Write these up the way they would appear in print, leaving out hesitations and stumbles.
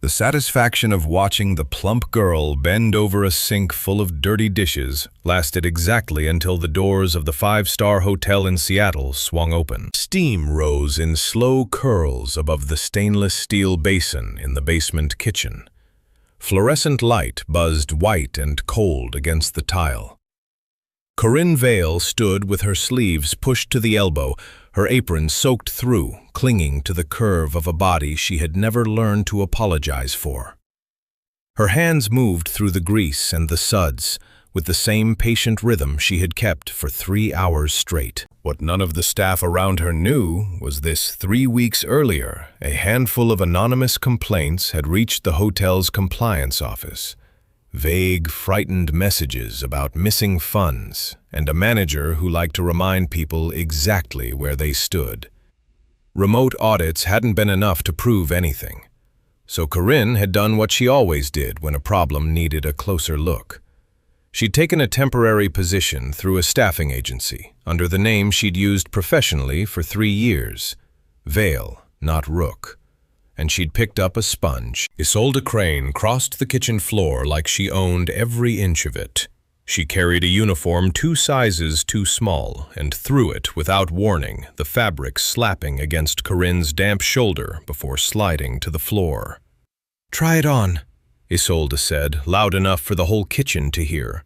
The satisfaction of watching the plump girl bend over a sink full of dirty dishes lasted exactly until the doors of the five-star hotel in Seattle swung open. Steam rose in slow curls above the stainless steel basin in the basement kitchen. Fluorescent light buzzed white and cold against the tile. Corinne Vale stood with her sleeves pushed to the elbow, her apron soaked through, clinging to the curve of a body she had never learned to apologize for. Her hands moved through the grease and the suds, with the same patient rhythm she had kept for 3 hours straight. What none of the staff around her knew was this: 3 weeks earlier, a handful of anonymous complaints had reached the hotel's compliance office. Vague, frightened messages about missing funds, and a manager who liked to remind people exactly where they stood. Remote audits hadn't been enough to prove anything, so Corinne had done what she always did when a problem needed a closer look. She'd taken a temporary position through a staffing agency, under the name she'd used professionally for 3 years. Vale, not Rook. And she'd picked up a sponge. Isolde Crane crossed the kitchen floor like she owned every inch of it. She carried a uniform 2 sizes too small and threw it without warning, the fabric slapping against Corinne's damp shoulder before sliding to the floor. "Try it on," Isolde said, loud enough for the whole kitchen to hear.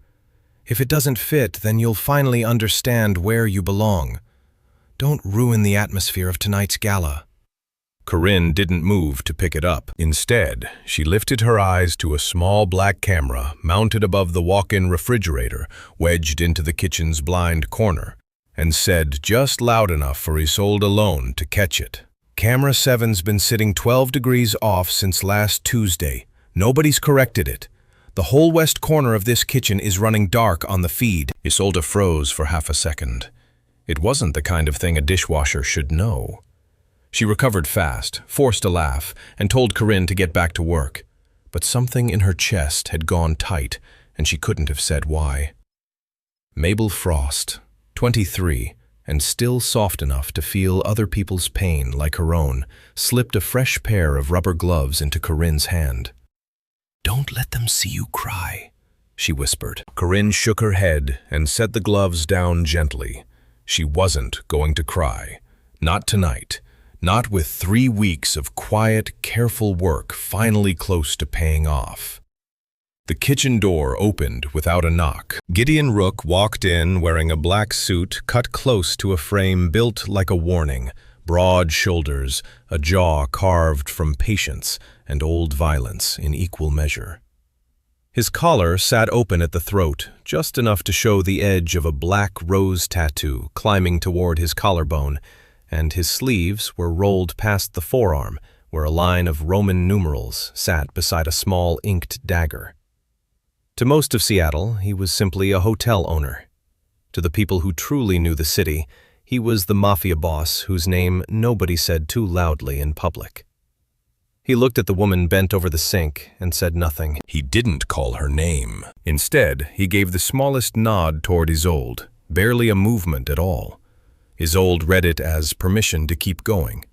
"If it doesn't fit, then you'll finally understand where you belong. Don't ruin the atmosphere of tonight's gala." Corinne didn't move to pick it up. Instead, she lifted her eyes to a small black camera mounted above the walk-in refrigerator wedged into the kitchen's blind corner, and said just loud enough for Isolde alone to catch it. "Camera 7's been sitting 12 degrees off since last Tuesday. Nobody's corrected it. The whole west corner of this kitchen is running dark on the feed." Isolde froze for half a second. It wasn't the kind of thing a dishwasher should know. She recovered fast, forced a laugh, and told Corinne to get back to work. But something in her chest had gone tight, and she couldn't have said why. Mabel Frost, 23, and still soft enough to feel other people's pain like her own, slipped a fresh pair of rubber gloves into Corinne's hand. "Don't let them see you cry," she whispered. Corinne shook her head and set the gloves down gently. She wasn't going to cry. Not tonight. Not with 3 weeks of quiet, careful work finally close to paying off. The kitchen door opened without a knock. Gideon Rook walked in wearing a black suit cut close to a frame built like a warning, broad shoulders, a jaw carved from patience and old violence in equal measure. His collar sat open at the throat, just enough to show the edge of a black rose tattoo climbing toward his collarbone, and his sleeves were rolled past the forearm, where a line of Roman numerals sat beside a small inked dagger. To most of Seattle, he was simply a hotel owner. To the people who truly knew the city, he was the Mafia boss whose name nobody said too loudly in public. He looked at the woman bent over the sink and said nothing. He didn't call her name. Instead, he gave the smallest nod toward Isolde, barely a movement at all. Isolde read it as permission to keep going.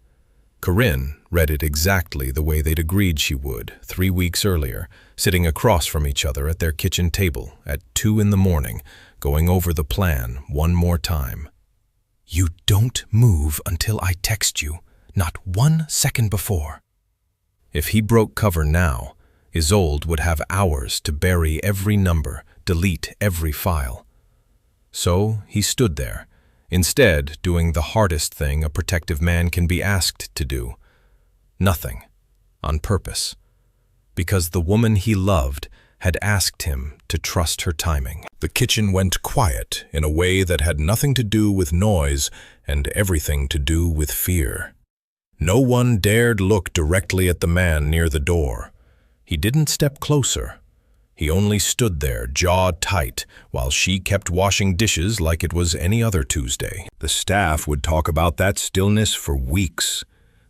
Corinne read it exactly the way they'd agreed she would 3 weeks earlier, sitting across from each other at their kitchen table at 2 in the morning, going over the plan one more time. "You don't move until I text you, not 1 second before." If he broke cover now, Isolde would have hours to bury every number, delete every file. So he stood there, instead doing the hardest thing a protective man can be asked to do. Nothing, on purpose, because the woman he loved had asked him to trust her timing. The kitchen went quiet in a way that had nothing to do with noise and everything to do with fear. No one dared look directly at the man near the door. He didn't step closer. He only stood there, jaw tight, while she kept washing dishes like it was any other Tuesday. The staff would talk about that stillness for weeks.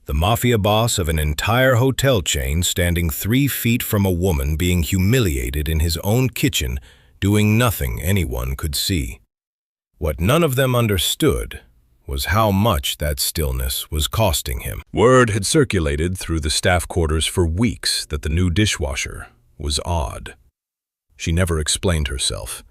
The Mafia boss of an entire hotel chain standing 3 feet from a woman being humiliated in his own kitchen, doing nothing anyone could see. What none of them understood was how much that stillness was costing him. Word had circulated through the staff quarters for weeks that the new dishwasher was odd. She never explained herself.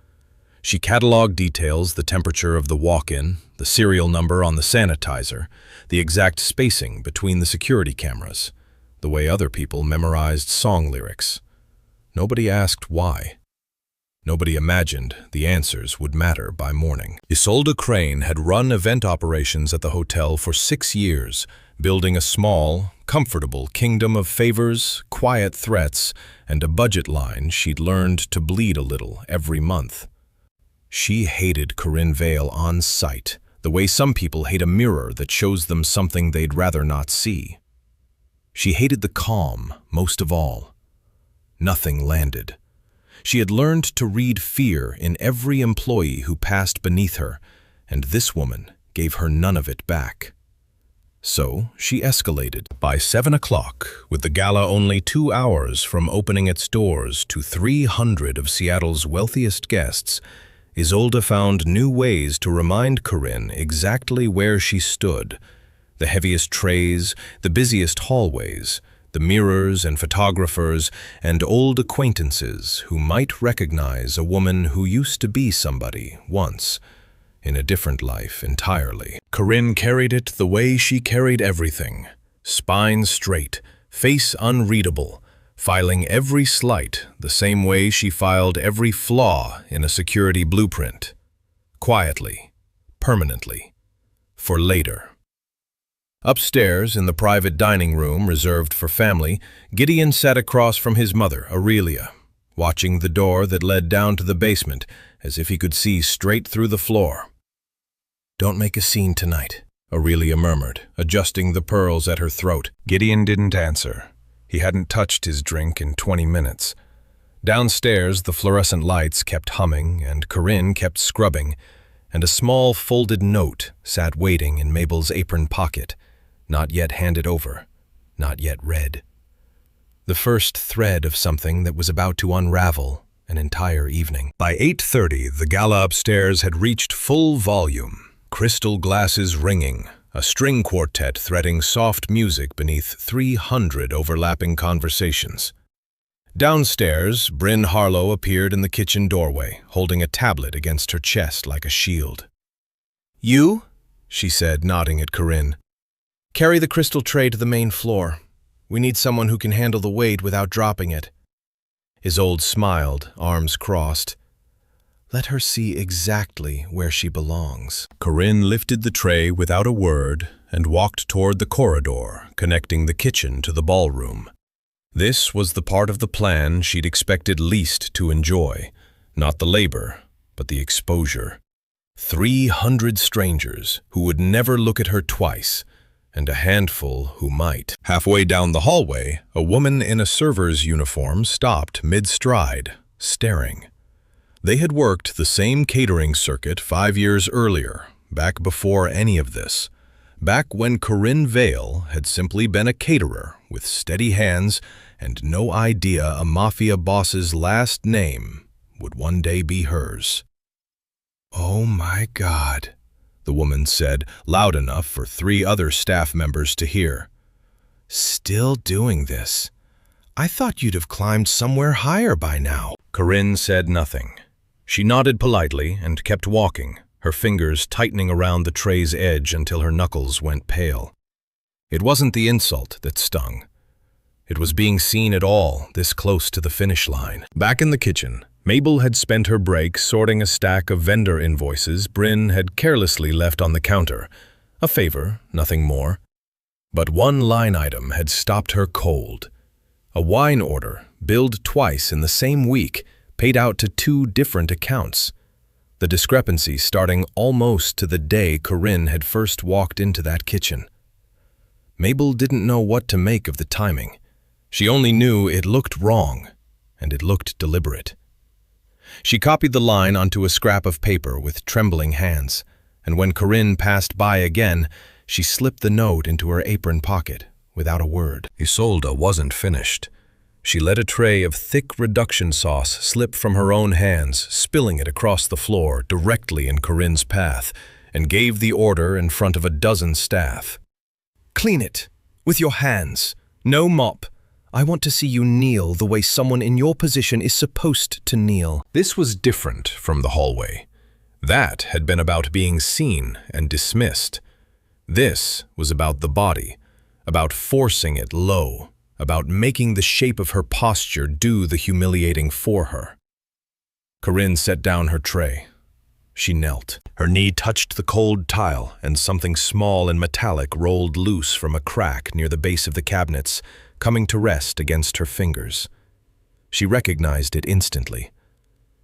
She cataloged details, the temperature of the walk-in, the serial number on the sanitizer, the exact spacing between the security cameras, the way other people memorized song lyrics. Nobody asked why. Nobody imagined the answers would matter by morning. Isolde Crane had run event operations at the hotel for 6 years, building a small, comfortable kingdom of favors, quiet threats, and a budget line she'd learned to bleed a little every month. She hated Corinne Vale on sight, the way some people hate a mirror that shows them something they'd rather not see. She hated the calm most of all. Nothing landed. She had learned to read fear in every employee who passed beneath her, and this woman gave her none of it back. So she escalated. By 7 o'clock, with the gala only 2 hours from opening its doors to 300 of Seattle's wealthiest guests, Isolde found new ways to remind Corinne exactly where she stood. The heaviest trays, the busiest hallways, the mirrors and photographers, and old acquaintances who might recognize a woman who used to be somebody once, in a different life entirely. Corinne carried it the way she carried everything, spine straight, face unreadable, filing every slight the same way she filed every flaw in a security blueprint. Quietly, permanently, for later. Upstairs, in the private dining room reserved for family, Gideon sat across from his mother, Aurelia, watching the door that led down to the basement as if he could see straight through the floor. "Don't make a scene tonight," Aurelia murmured, adjusting the pearls at her throat. Gideon didn't answer. He hadn't touched his drink in 20 minutes. Downstairs, the fluorescent lights kept humming and Corinne kept scrubbing, and a small folded note sat waiting in Mabel's apron pocket, not yet handed over, not yet read. The first thread of something that was about to unravel an entire evening. By 8:30, the gala upstairs had reached full volume, crystal glasses ringing, a string quartet threading soft music beneath 300 overlapping conversations. Downstairs, Bryn Harlow appeared in the kitchen doorway, holding a tablet against her chest like a shield. "You?" she said, nodding at Corinne. "Carry the crystal tray to the main floor. We need someone who can handle the weight without dropping it." Isolde smiled, arms crossed. "Let her see exactly where she belongs." Corinne lifted the tray without a word and walked toward the corridor connecting the kitchen to the ballroom. This was the part of the plan she'd expected least to enjoy, not the labor, but the exposure. 300 strangers who would never look at her twice, and a handful who might. Halfway down the hallway, a woman in a server's uniform stopped mid-stride, staring. They had worked the same catering circuit 5 years earlier, back before any of this. Back when Corinne Vale had simply been a caterer with steady hands and no idea a Mafia boss's last name would one day be hers. "Oh my God," the woman said, loud enough for 3 other staff members to hear. "Still doing this? I thought you'd have climbed somewhere higher by now." Corinne said nothing. She nodded politely and kept walking, her fingers tightening around the tray's edge until her knuckles went pale. It wasn't the insult that stung. It was being seen at all, this close to the finish line. Back in the kitchen, Mabel had spent her break sorting a stack of vendor invoices Bryn had carelessly left on the counter. A favor, nothing more. But one line item had stopped her cold. A wine order, billed twice in the same week, paid out to 2 different accounts. The discrepancy starting almost to the day Corinne had first walked into that kitchen. Mabel didn't know what to make of the timing. She only knew it looked wrong, and it looked deliberate. She copied the line onto a scrap of paper with trembling hands, and when Corinne passed by again, she slipped the note into her apron pocket without a word. Isolde wasn't finished. She let a tray of thick reduction sauce slip from her own hands, spilling it across the floor directly in Corinne's path, and gave the order in front of a dozen staff. Clean it, with your hands. No mop. I want to see you kneel the way someone in your position is supposed to kneel. This was different from the hallway. That had been about being seen and dismissed. This was about the body, about forcing it low, about making the shape of her posture do the humiliating for her. Corinne set down her tray. She knelt. Her knee touched the cold tile, and something small and metallic rolled loose from a crack near the base of the cabinets, coming to rest against her fingers. She recognized it instantly.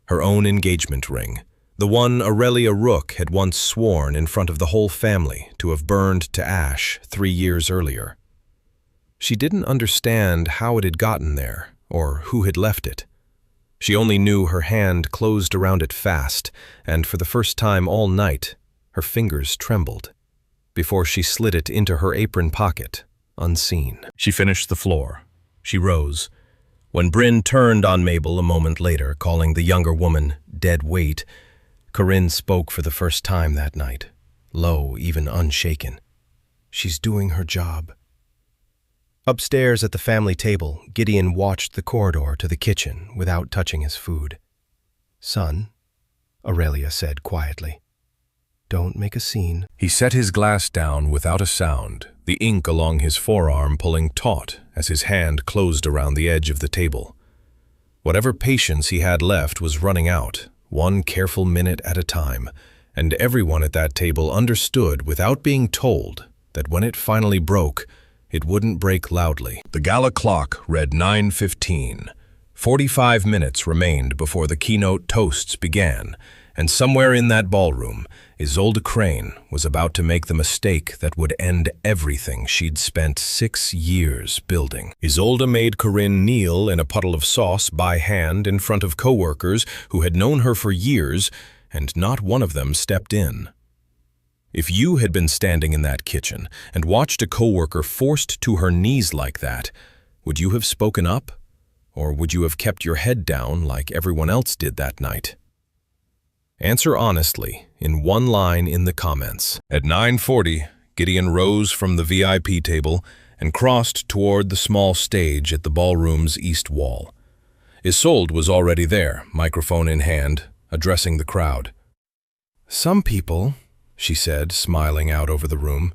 Her own engagement ring, the one Gideon Rook had once sworn in front of the whole family to have burned to ash 3 years earlier. She didn't understand how it had gotten there, or who had left it. She only knew her hand closed around it fast, and for the first time all night, her fingers trembled, before she slid it into her apron pocket, unseen. She finished the floor. She rose. When Bryn turned on Mabel a moment later, calling the younger woman dead weight, Corinne spoke for the first time that night, low, even unshaken. She's doing her job. Upstairs at the family table, Gideon watched the corridor to the kitchen without touching his food. "Son," Aurelia said quietly, "don't make a scene." He set his glass down without a sound, the ink along his forearm pulling taut as his hand closed around the edge of the table. Whatever patience he had left was running out, one careful minute at a time, and everyone at that table understood without being told that when it finally broke, it wouldn't break loudly. The gala clock read 9:15. 45 minutes remained before the keynote toasts began, and somewhere in that ballroom, Isolde Crane was about to make the mistake that would end everything she'd spent 6 years building. Isolde made Corinne kneel in a puddle of sauce by hand in front of coworkers who had known her for years, and not one of them stepped in. If you had been standing in that kitchen and watched a coworker forced to her knees like that, would you have spoken up? Or would you have kept your head down like everyone else did that night? Answer honestly in one line in the comments. At 9:40, Gideon rose from the VIP table and crossed toward the small stage at the ballroom's east wall. Isolde was already there, microphone in hand, addressing the crowd. "Some people," she said, smiling out over the room,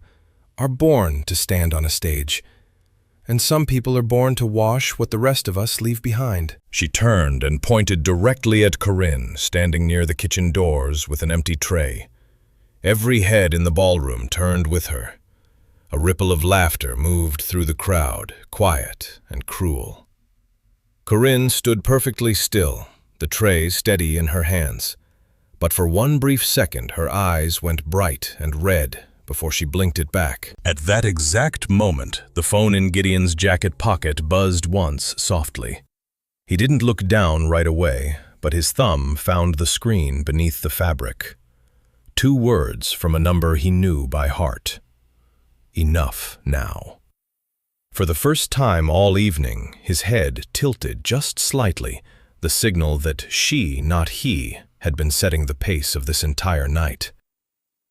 "are born to stand on a stage, and some people are born to wash what the rest of us leave behind." She turned and pointed directly at Corinne, standing near the kitchen doors with an empty tray. Every head in the ballroom turned with her. A ripple of laughter moved through the crowd, quiet and cruel. Corinne stood perfectly still, the tray steady in her hands. But for one brief second, her eyes went bright and red before she blinked it back. At that exact moment, the phone in Gideon's jacket pocket buzzed once softly. He didn't look down right away, but his thumb found the screen beneath the fabric. 2 words from a number he knew by heart. Enough now. For the first time all evening, his head tilted just slightly, the signal that she, not he, had been setting the pace of this entire night.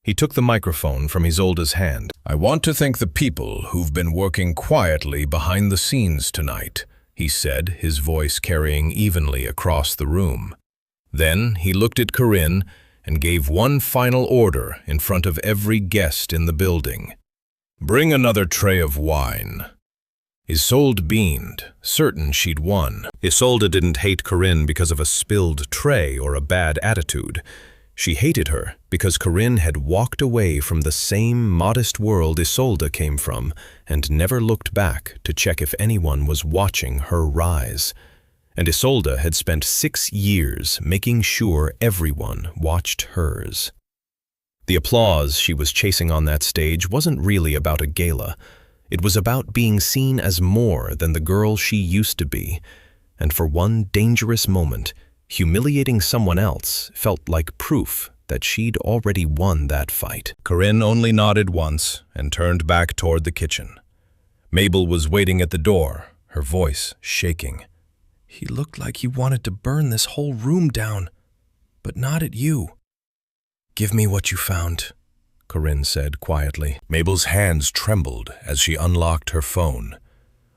He took the microphone from Isolde's hand. "I want to thank the people who've been working quietly behind the scenes tonight," he said, his voice carrying evenly across the room. Then he looked at Corinne and gave one final order in front of every guest in the building. "Bring another tray of wine." Isolde beamed, certain she'd won. Isolde didn't hate Corinne because of a spilled tray or a bad attitude. She hated her because Corinne had walked away from the same modest world Isolde came from and never looked back to check if anyone was watching her rise. And Isolde had spent 6 years making sure everyone watched hers. The applause she was chasing on that stage wasn't really about a gala. It was about being seen as more than the girl she used to be, and for one dangerous moment, humiliating someone else felt like proof that she'd already won that fight. Corinne only nodded once and turned back toward the kitchen. Mabel was waiting at the door, her voice shaking. "He looked like he wanted to burn this whole room down, but not at you." "Give me what you found," Corinne said quietly. Mabel's hands trembled as she unlocked her phone.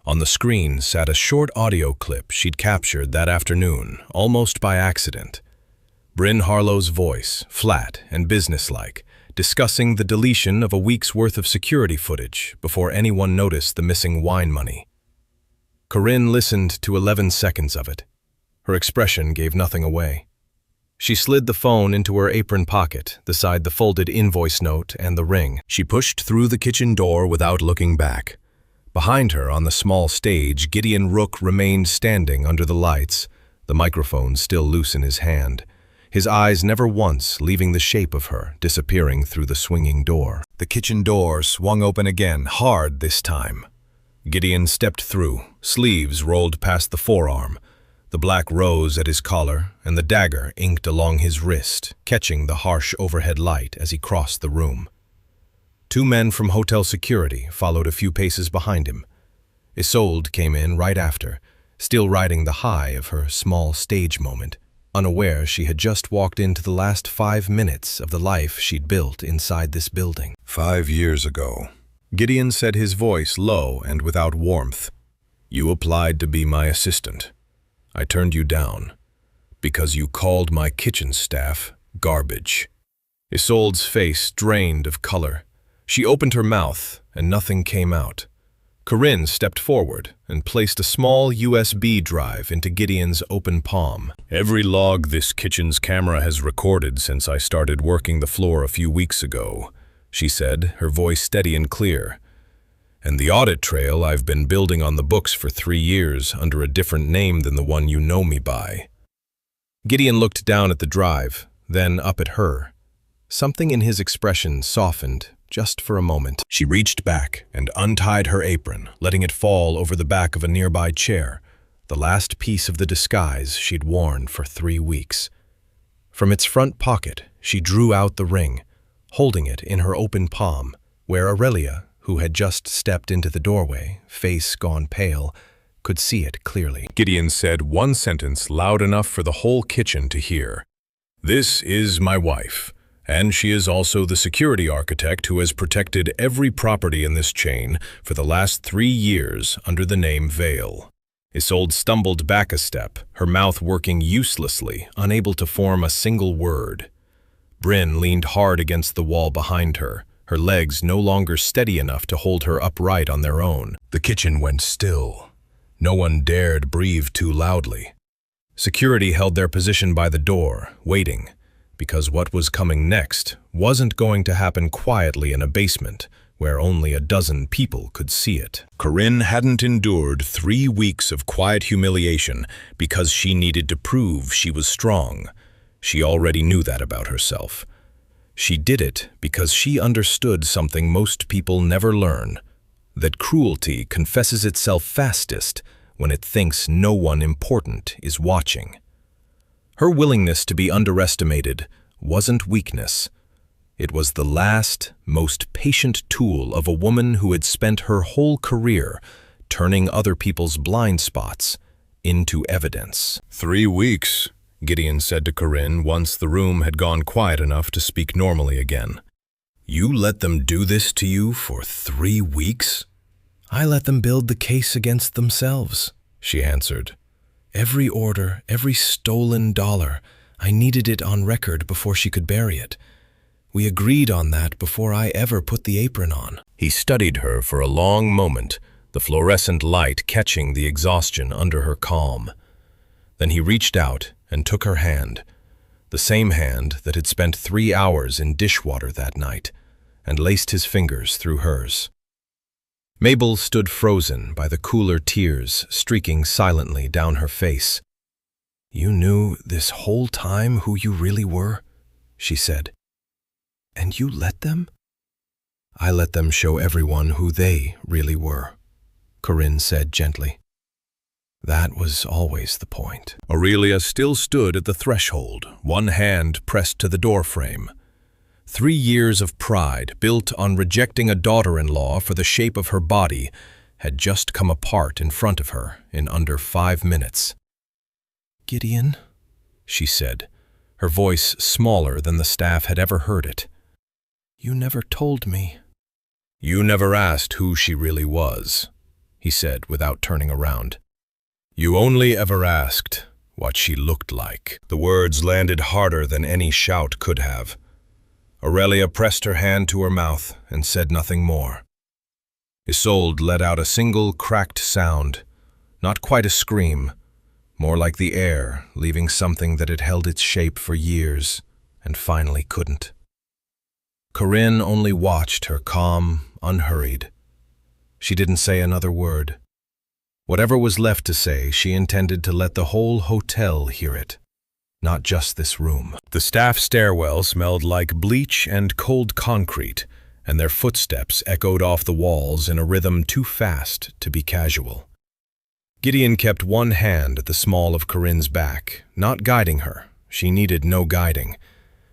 On the screen sat a short audio clip she'd captured that afternoon, almost by accident. Bryn Harlow's voice, flat and businesslike, discussing the deletion of a week's worth of security footage before anyone noticed the missing wine money. Corinne listened to 11 seconds of it. Her expression gave nothing away. She slid the phone into her apron pocket, beside the folded invoice note and the ring. She pushed through the kitchen door without looking back. Behind her, on the small stage, Gideon Rook remained standing under the lights, the microphone still loose in his hand, his eyes never once leaving the shape of her, disappearing through the swinging door. The kitchen door swung open again, hard this time. Gideon stepped through, sleeves rolled past the forearm, the black rose at his collar and the dagger inked along his wrist, catching the harsh overhead light as he crossed the room. 2 men from hotel security followed a few paces behind him. Isolde came in right after, still riding the high of her small stage moment, unaware she had just walked into the last 5 minutes of the life she'd built inside this building. 5 years ago, Gideon said, his voice low and without warmth. You applied to be my assistant. I turned you down because you called my kitchen staff garbage. Isolde's face drained of color. She opened her mouth and nothing came out. Corinne stepped forward and placed a small USB drive into Gideon's open palm. Every log this kitchen's camera has recorded since I started working the floor a few weeks ago, she said, her voice steady and clear. And the audit trail I've been building on the books for 3 years under a different name than the one you know me by. Gideon looked down at the drive, then up at her. Something in his expression softened, just for a moment. She reached back and untied her apron, letting it fall over the back of a nearby chair, the last piece of the disguise she'd worn for 3 weeks. From its front pocket, she drew out the ring, holding it in her open palm, where Aurelia, who had just stepped into the doorway, face gone pale, could see it clearly. Gideon said one sentence loud enough for the whole kitchen to hear. This is my wife, and she is also the security architect who has protected every property in this chain for the last 3 years under the name Vale. Isolde stumbled back a step, her mouth working uselessly, unable to form a single word. Bryn leaned hard against the wall behind her, her legs no longer steady enough to hold her upright on their own. The kitchen went still. No one dared breathe too loudly. Security held their position by the door, waiting, because what was coming next wasn't going to happen quietly in a basement where only a dozen people could see it. Corinne hadn't endured 3 weeks of quiet humiliation because she needed to prove she was strong. She already knew that about herself. She did it because she understood something most people never learn, that cruelty confesses itself fastest when it thinks no one important is watching. Her willingness to be underestimated wasn't weakness. It was the last, most patient tool of a woman who had spent her whole career turning other people's blind spots into evidence. 3 weeks, Gideon said to Corinne once the room had gone quiet enough to speak normally again. You let them do this to you for 3 weeks? I let them build the case against themselves, she answered. Every order, every stolen dollar, I needed it on record before she could bury it. We agreed on that before I ever put the apron on. He studied her for a long moment, the fluorescent light catching the exhaustion under her calm. Then he reached out and took her hand, the same hand that had spent 3 hours in dishwater that night, and laced his fingers through hers. Mabel stood frozen by the cooler tears streaking silently down her face. You knew this whole time who you really were, she said. And you let them? I let them show everyone who they really were, Corinne said gently. That was always the point. Aurelia still stood at the threshold, one hand pressed to the doorframe. 3 years of pride, built on rejecting a daughter-in-law for the shape of her body, had just come apart in front of her in under 5 minutes. Gideon, she said, her voice smaller than the staff had ever heard it. You never told me. You never asked who she really was, he said without turning around. You only ever asked what she looked like. The words landed harder than any shout could have. Aurelia pressed her hand to her mouth and said nothing more. Isolde let out a single cracked sound, not quite a scream, more like the air leaving something that had held its shape for years and finally couldn't. Corinne only watched her calm, unhurried. She didn't say another word. Whatever was left to say, she intended to let the whole hotel hear it, not just this room. The staff stairwell smelled like bleach and cold concrete, and their footsteps echoed off the walls in a rhythm too fast to be casual. Gideon kept one hand at the small of Corinne's back, not guiding her. She needed no guiding,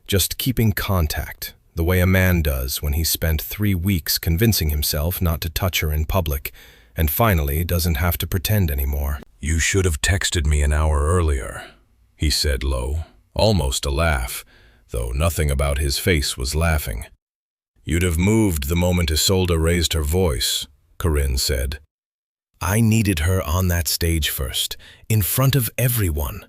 just keeping contact, the way a man does when he's spent 3 weeks convincing himself not to touch her in public, and finally doesn't have to pretend anymore. You should have texted me an hour earlier, he said low, almost a laugh, though nothing about his face was laughing. You'd have moved the moment Isolde raised her voice, Corinne said. I needed her on that stage first, in front of everyone,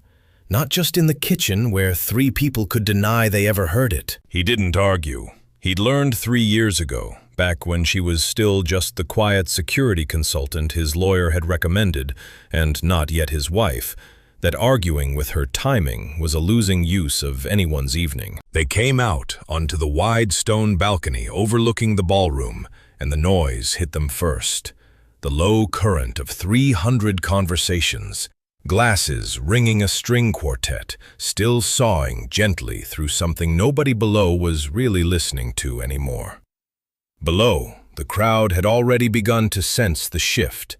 not just in the kitchen where 3 people could deny they ever heard it. He didn't argue. He'd learned 3 years ago, back when she was still just the quiet security consultant his lawyer had recommended, and not yet his wife, that arguing with her timing was a losing use of anyone's evening. They came out onto the wide stone balcony overlooking the ballroom, and the noise hit them first. The low current of 300 conversations, glasses ringing a string quartet, still sawing gently through something nobody below was really listening to anymore. Below, the crowd had already begun to sense the shift,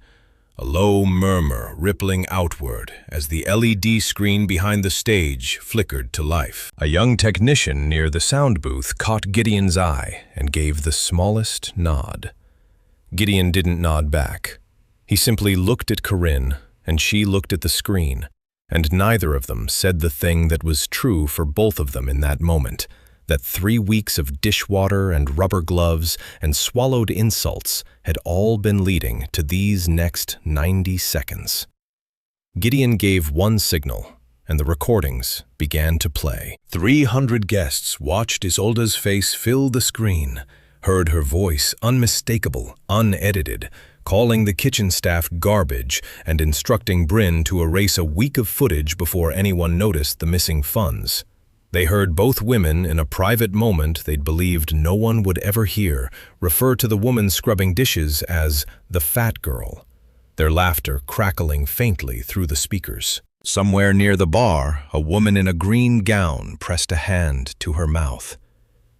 a low murmur rippling outward as the LED screen behind the stage flickered to life. A young technician near the sound booth caught Gideon's eye and gave the smallest nod. Gideon didn't nod back. He simply looked at Corinne, and she looked at the screen, and neither of them said the thing that was true for both of them in that moment, that 3 weeks of dishwater and rubber gloves and swallowed insults had all been leading to these next 90 seconds. Gideon gave one signal, and the recordings began to play. 300 guests watched Isolde's face fill the screen, heard her voice unmistakable, unedited, calling the kitchen staff garbage and instructing Bryn to erase a week of footage before anyone noticed the missing funds. They heard both women in a private moment they'd believed no one would ever hear refer to the woman scrubbing dishes as the fat girl, their laughter crackling faintly through the speakers. Somewhere near the bar, a woman in a green gown pressed a hand to her mouth.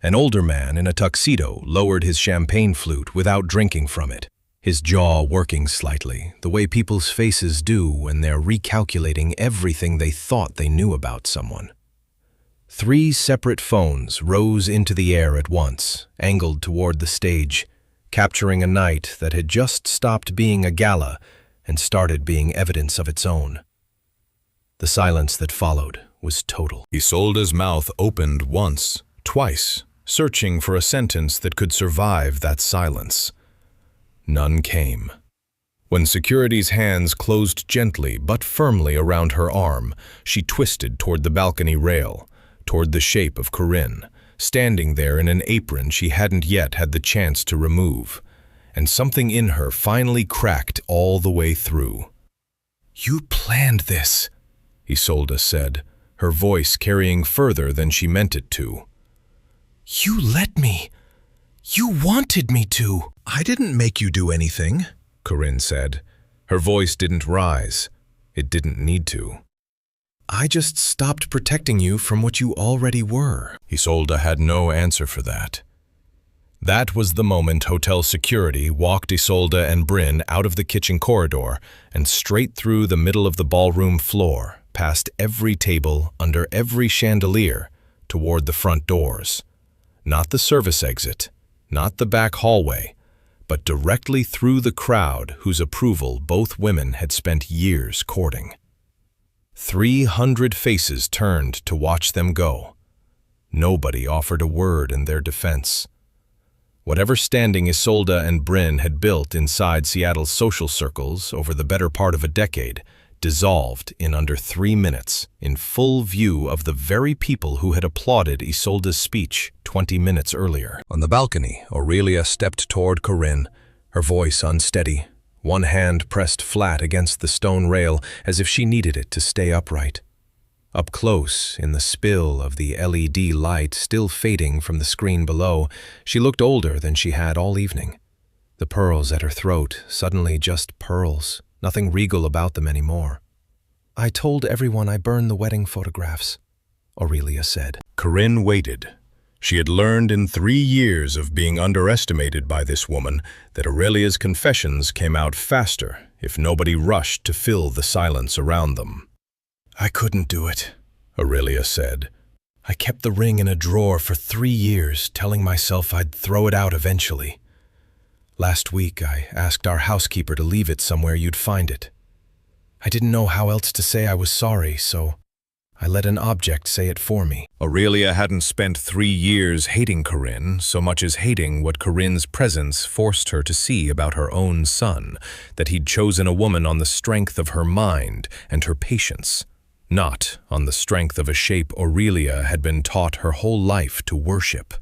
An older man in a tuxedo lowered his champagne flute without drinking from it, his jaw working slightly, the way people's faces do when they're recalculating everything they thought they knew about someone. 3 separate phones rose into the air at once, angled toward the stage, capturing a night that had just stopped being a gala and started being evidence of its own. The silence that followed was total. Isolde's mouth opened once, twice, searching for a sentence that could survive that silence. None came. When security's hands closed gently but firmly around her arm, she twisted toward the balcony rail, toward the shape of Corinne, standing there in an apron she hadn't yet had the chance to remove, and something in her finally cracked all the way through. "You planned this," Isolde said, her voice carrying further than she meant it to. "You let me. You wanted me to." "I didn't make you do anything," Corinne said. Her voice didn't rise. It didn't need to. "I just stopped protecting you from what you already were." Isolde had no answer for that. That was the moment hotel security walked Isolde and Bryn out of the kitchen corridor and straight through the middle of the ballroom floor, past every table, under every chandelier, toward the front doors. Not the service exit, not the back hallway, but directly through the crowd whose approval both women had spent years courting. 300 faces turned to watch them go. Nobody offered a word in their defense. Whatever standing Isolde and Bryn had built inside Seattle's social circles over the better part of a decade dissolved in under 3 minutes, in full view of the very people who had applauded Isolde's speech 20 minutes earlier. On the balcony, Aurelia stepped toward Corinne, her voice unsteady, one hand pressed flat against the stone rail as if she needed it to stay upright. Up close, in the spill of the LED light still fading from the screen below, she looked older than she had all evening. The pearls at her throat, suddenly just pearls, nothing regal about them anymore. "I told everyone I burned the wedding photographs," Aurelia said. Corinne waited. She had learned in 3 years of being underestimated by this woman that Aurelia's confessions came out faster if nobody rushed to fill the silence around them. "I couldn't do it," Aurelia said. "I kept the ring in a drawer for 3 years, telling myself I'd throw it out eventually. Last week, I asked our housekeeper to leave it somewhere you'd find it. I didn't know how else to say I was sorry, so I let an object say it for me." Aurelia hadn't spent 3 years hating Corinne so much as hating what Corinne's presence forced her to see about her own son, that he'd chosen a woman on the strength of her mind and her patience, not on the strength of a shape Aurelia had been taught her whole life to worship.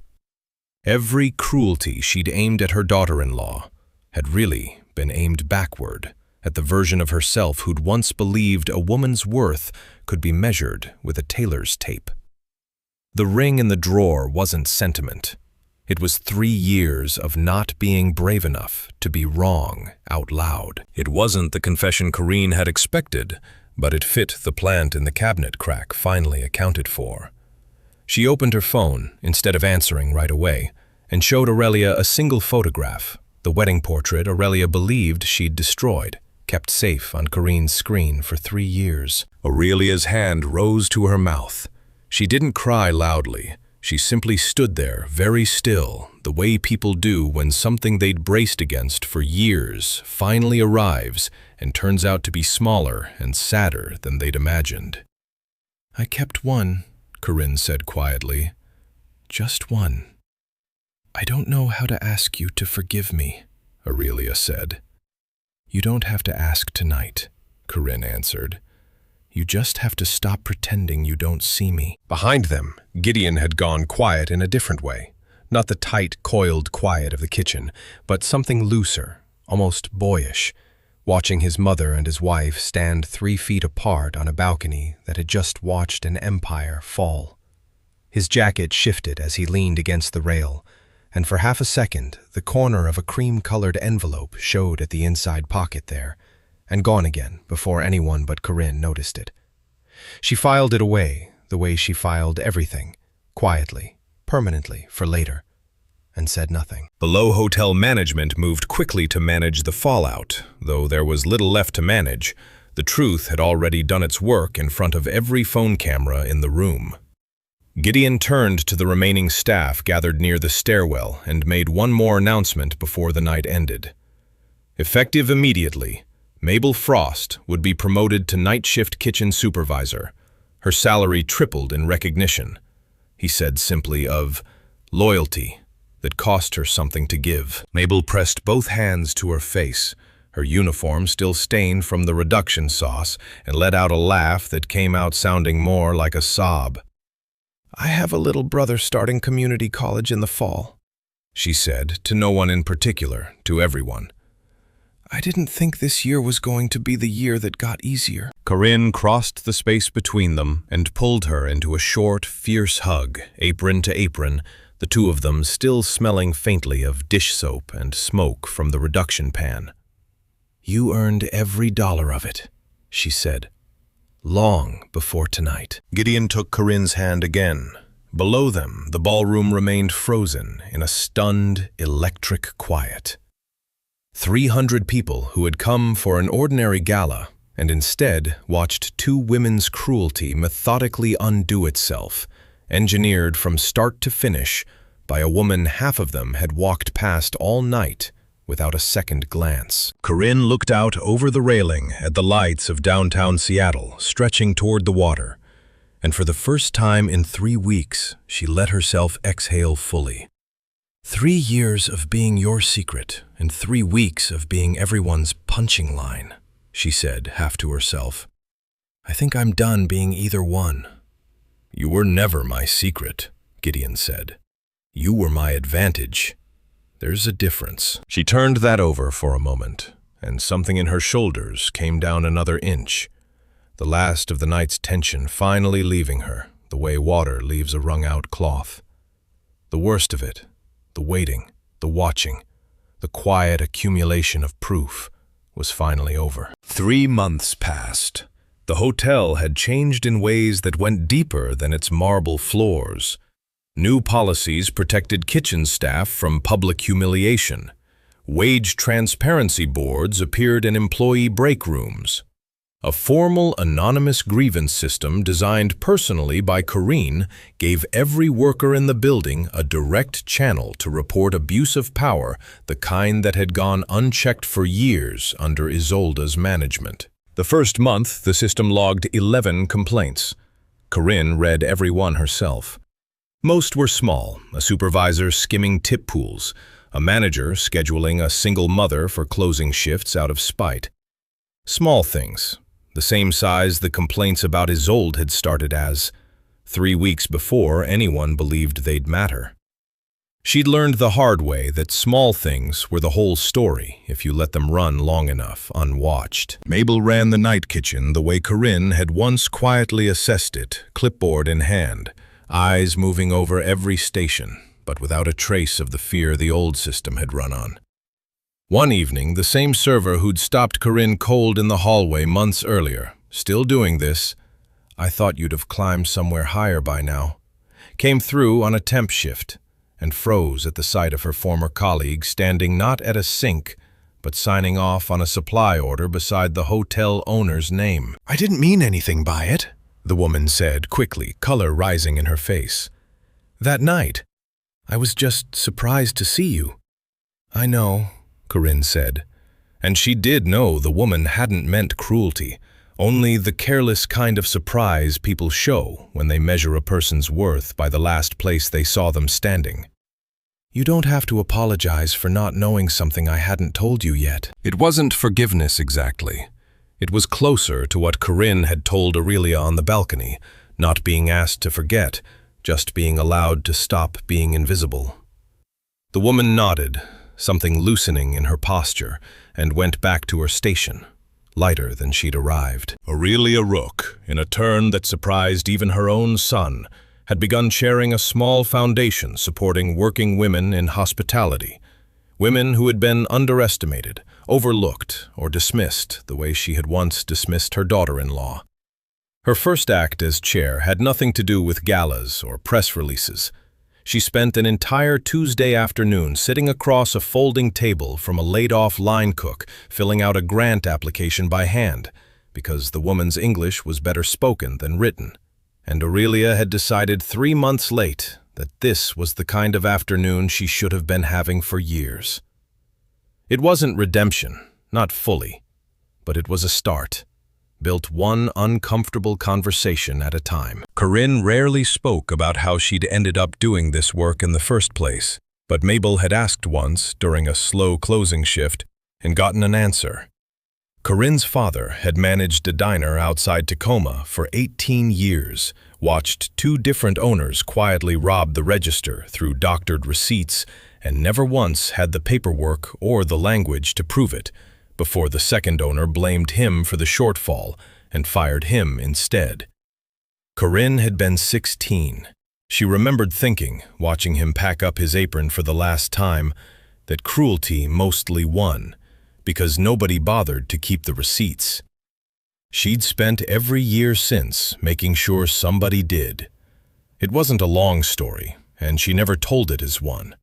Every cruelty she'd aimed at her daughter-in-law had really been aimed backward, at the version of herself who'd once believed a woman's worth could be measured with a tailor's tape. The ring in the drawer wasn't sentiment. It was 3 years of not being brave enough to be wrong out loud. It wasn't the confession Corinne had expected, but it fit the plant in the cabinet crack finally accounted for. She opened her phone instead of answering right away and showed Aurelia a single photograph, the wedding portrait Aurelia believed she'd destroyed, kept safe on Corinne's screen for 3 years. Aurelia's hand rose to her mouth. She didn't cry loudly. She simply stood there, very still, the way people do when something they'd braced against for years finally arrives and turns out to be smaller and sadder than they'd imagined. "I kept one," Corinne said quietly. "Just one." "I don't know how to ask you to forgive me," Aurelia said. "You don't have to ask tonight," Corinne answered. "You just have to stop pretending you don't see me." Behind them, Gideon had gone quiet in a different way. Not the tight, coiled quiet of the kitchen, but something looser, almost boyish, watching his mother and his wife stand 3 feet apart on a balcony that had just watched an empire fall. His jacket shifted as he leaned against the rail, and for half a second, the corner of a cream-colored envelope showed at the inside pocket there, and gone again before anyone but Corinne noticed it. She filed it away, the way she filed everything, quietly, permanently, for later, and said nothing. Below hotel management moved quickly to manage the fallout, though there was little left to manage. The truth had already done its work in front of every phone camera in the room. Gideon turned to the remaining staff gathered near the stairwell and made one more announcement before the night ended. Effective immediately, Mabel Frost would be promoted to night shift kitchen supervisor. Her salary tripled in recognition. He said simply of loyalty that cost her something to give. Mabel pressed both hands to her face, her uniform still stained from the reduction sauce, and let out a laugh that came out sounding more like a sob. "I have a little brother starting community college in the fall," she said, to no one in particular, to everyone. "I didn't think this year was going to be the year that got easier." Corinne crossed the space between them and pulled her into a short, fierce hug, apron to apron, the two of them still smelling faintly of dish soap and smoke from the reduction pan. "You earned every dollar of it," she said. "Long before tonight." Gideon took Corinne's hand again. Below them, the ballroom remained frozen in a stunned, electric quiet. 300 people who had come for an ordinary gala and instead watched 2 women's cruelty methodically undo itself, engineered from start to finish by a woman half of them had walked past all night without a second glance. Corinne looked out over the railing at the lights of downtown Seattle stretching toward the water, and for the first time in 3 weeks, she let herself exhale fully. 3 years of being your secret and 3 weeks of being everyone's punching line, she said, half to herself. I think I'm done being either one. You were never my secret, Gideon said. You were my advantage. There's a difference. She turned that over for a moment, and something in her shoulders came down another inch. The last of the night's tension finally leaving her, the way water leaves a wrung-out cloth. The worst of it, the waiting, the watching, the quiet accumulation of proof, was finally over. 3 months passed. The hotel had changed in ways that went deeper than its marble floors. New policies protected kitchen staff from public humiliation. Wage transparency boards appeared in employee break rooms. A formal anonymous grievance system designed personally by Corinne gave every worker in the building a direct channel to report abuse of power, the kind that had gone unchecked for years under Isolda's management. The first month, the system logged 11 complaints. Corinne read every one herself. Most were small, a supervisor skimming tip pools, a manager scheduling a single mother for closing shifts out of spite. Small things, the same size the complaints about Isolde had started as. 3 weeks before, anyone believed they'd matter. She'd learned the hard way that small things were the whole story if you let them run long enough unwatched. Mabel ran the night kitchen the way Corinne had once quietly assessed it, clipboard in hand, eyes moving over every station, but without a trace of the fear the old system had run on. One evening, the same server who'd stopped Corinne cold in the hallway months earlier, still doing this, I thought you'd have climbed somewhere higher by now, came through on a temp shift and froze at the sight of her former colleague standing not at a sink, but signing off on a supply order beside the hotel owner's name. I didn't mean anything by it, the woman said quickly, color rising in her face. That night, I was just surprised to see you. I know, Corinne said. And she did know the woman hadn't meant cruelty, only the careless kind of surprise people show when they measure a person's worth by the last place they saw them standing. You don't have to apologize for not knowing something I hadn't told you yet. It wasn't forgiveness exactly. It was closer to what Corinne had told Aurelia on the balcony, not being asked to forget, just being allowed to stop being invisible. The woman nodded, something loosening in her posture, and went back to her station, lighter than she'd arrived. Aurelia Rook, in a turn that surprised even her own son, had begun chairing a small foundation supporting working women in hospitality, women who had been underestimated, overlooked, or dismissed the way she had once dismissed her daughter-in-law. Her first act as chair had nothing to do with galas or press releases. She spent an entire Tuesday afternoon sitting across a folding table from a laid-off line cook, filling out a grant application by hand, because the woman's English was better spoken than written. And Aurelia had decided 3 months late that this was the kind of afternoon she should have been having for years. It wasn't redemption, not fully, but it was a start, built one uncomfortable conversation at a time. Corinne rarely spoke about how she'd ended up doing this work in the first place, but Mabel had asked once during a slow closing shift and gotten an answer. Corinne's father had managed a diner outside Tacoma for 18 years, watched 2 different owners quietly rob the register through doctored receipts, and never once had the paperwork or the language to prove it, before the second owner blamed him for the shortfall and fired him instead. Corinne had been 16. She remembered thinking, watching him pack up his apron for the last time, that cruelty mostly won, because nobody bothered to keep the receipts. She'd spent every year since making sure somebody did. It wasn't a long story, and she never told it as one.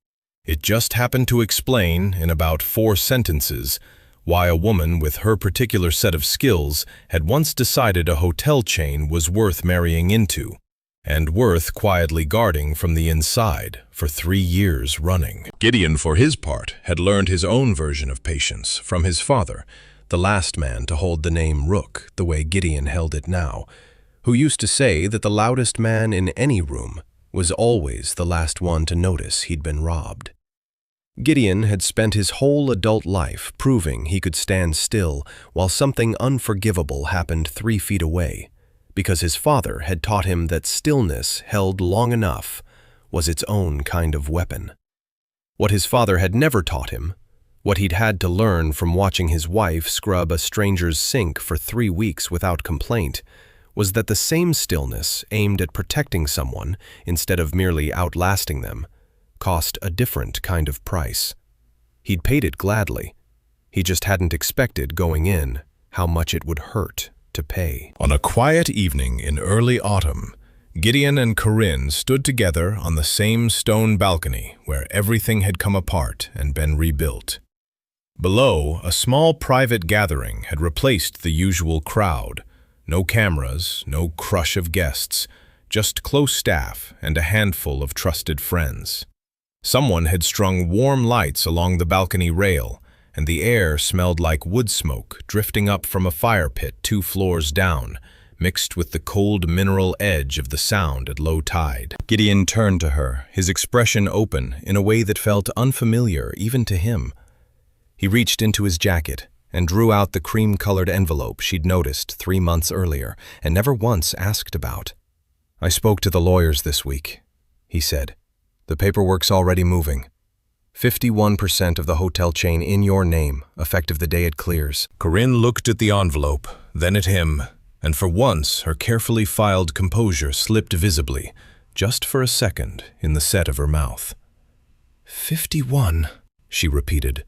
It just happened to explain, in about 4 sentences, why a woman with her particular set of skills had once decided a hotel chain was worth marrying into, and worth quietly guarding from the inside for 3 years running. Gideon, for his part, had learned his own version of patience from his father, the last man to hold the name Rook the way Gideon held it now, who used to say that the loudest man in any room was always the last one to notice he'd been robbed. Gideon had spent his whole adult life proving he could stand still while something unforgivable happened 3 feet away, because his father had taught him that stillness held long enough was its own kind of weapon. What his father had never taught him, what he'd had to learn from watching his wife scrub a stranger's sink for 3 weeks without complaint, was that the same stillness aimed at protecting someone instead of merely outlasting them cost a different kind of price. He'd paid it gladly. He just hadn't expected going in how much it would hurt to pay. On a quiet evening in early autumn, Gideon and Corinne stood together on the same stone balcony where everything had come apart and been rebuilt. Below, a small private gathering had replaced the usual crowd. No cameras, no crush of guests, just close staff and a handful of trusted friends. Someone had strung warm lights along the balcony rail, and the air smelled like wood smoke drifting up from a fire pit 2 floors down, mixed with the cold mineral edge of the sound at low tide. Gideon turned to her, his expression open in a way that felt unfamiliar even to him. He reached into his jacket and drew out the cream-colored envelope she'd noticed 3 months earlier and never once asked about. "I spoke to the lawyers this week," he said. "The paperwork's already moving. 51% of the hotel chain in your name, effective the day it clears." Corinne looked at the envelope, then at him, and for once her carefully filed composure slipped visibly, just for a second, in the set of her mouth. 51, she repeated.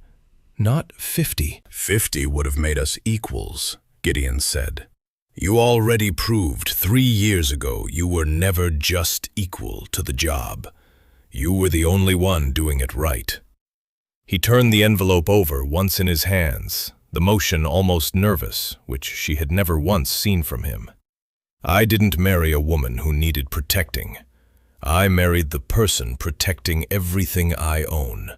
Not 50. 50 would have made us equals, Gideon said. You already proved 3 years ago you were never just equal to the job. You were the only one doing it right. He turned the envelope over once in his hands, the motion almost nervous, which she had never once seen from him. I didn't marry a woman who needed protecting. I married the person protecting everything I own.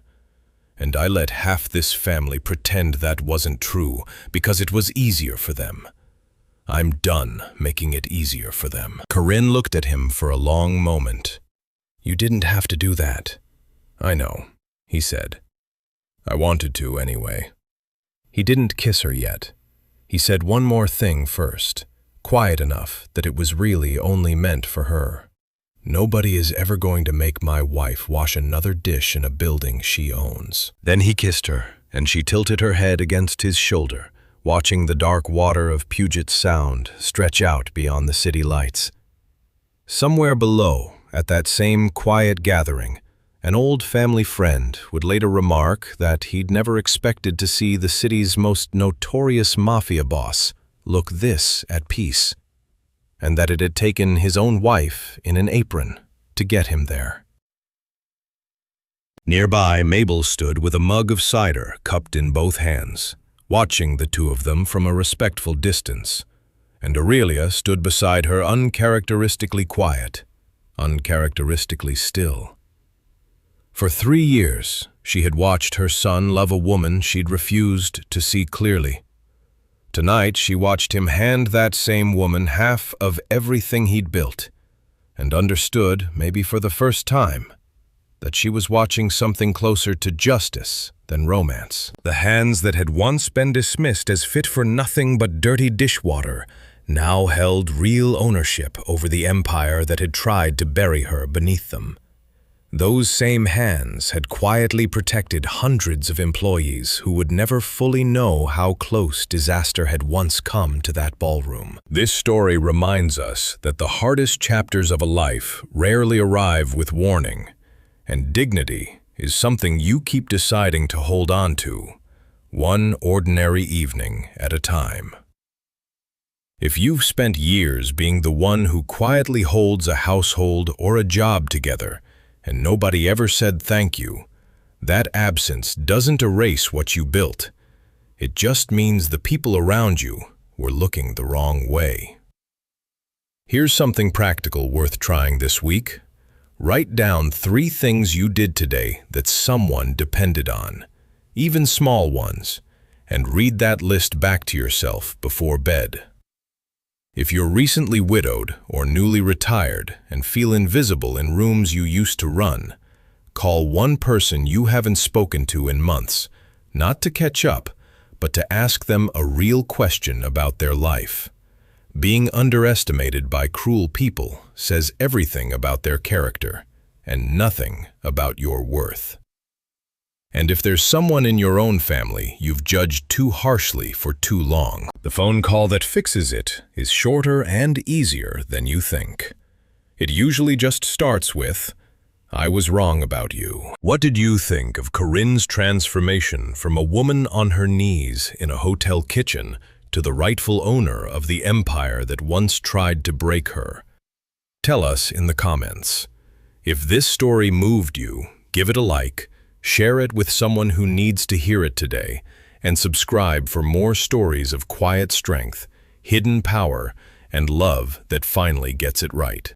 And I let half this family pretend that wasn't true because it was easier for them. I'm done making it easier for them. Corinne looked at him for a long moment. You didn't have to do that. I know, he said. I wanted to anyway. He didn't kiss her yet. He said one more thing first, quiet enough that it was really only meant for her. Nobody is ever going to make my wife wash another dish in a building she owns. Then he kissed her, and she tilted her head against his shoulder, watching the dark water of Puget Sound stretch out beyond the city lights. Somewhere below, at that same quiet gathering, an old family friend would later remark that he'd never expected to see the city's most notorious mafia boss look this at peace, and that it had taken his own wife in an apron to get him there. Nearby, Mabel stood with a mug of cider cupped in both hands, watching the two of them from a respectful distance, and Aurelia stood beside her uncharacteristically quiet, uncharacteristically still. For 3 years, she had watched her son love a woman she'd refused to see clearly. Tonight, she watched him hand that same woman half of everything he'd built, and understood, maybe for the first time, that she was watching something closer to justice than romance. The hands that had once been dismissed as fit for nothing but dirty dishwater now held real ownership over the empire that had tried to bury her beneath them. Those same hands had quietly protected hundreds of employees who would never fully know how close disaster had once come to that ballroom. This story reminds us that the hardest chapters of a life rarely arrive with warning, and dignity is something you keep deciding to hold on to, one ordinary evening at a time. If you've spent years being the one who quietly holds a household or a job together, and nobody ever said thank you, that absence doesn't erase what you built. It just means the people around you were looking the wrong way. Here's something practical worth trying this week. Write down 3 things you did today that someone depended on, even small ones, and read that list back to yourself before bed. If you're recently widowed or newly retired and feel invisible in rooms you used to run, call one person you haven't spoken to in months, not to catch up, but to ask them a real question about their life. Being underestimated by cruel people says everything about their character and nothing about your worth. And if there's someone in your own family you've judged too harshly for too long, the phone call that fixes it is shorter and easier than you think. It usually just starts with, "I was wrong about you." What did you think of Corinne's transformation from a woman on her knees in a hotel kitchen to the rightful owner of the empire that once tried to break her? Tell us in the comments. If this story moved you, give it a like, share it with someone who needs to hear it today, and subscribe for more stories of quiet strength, hidden power, and love that finally gets it right.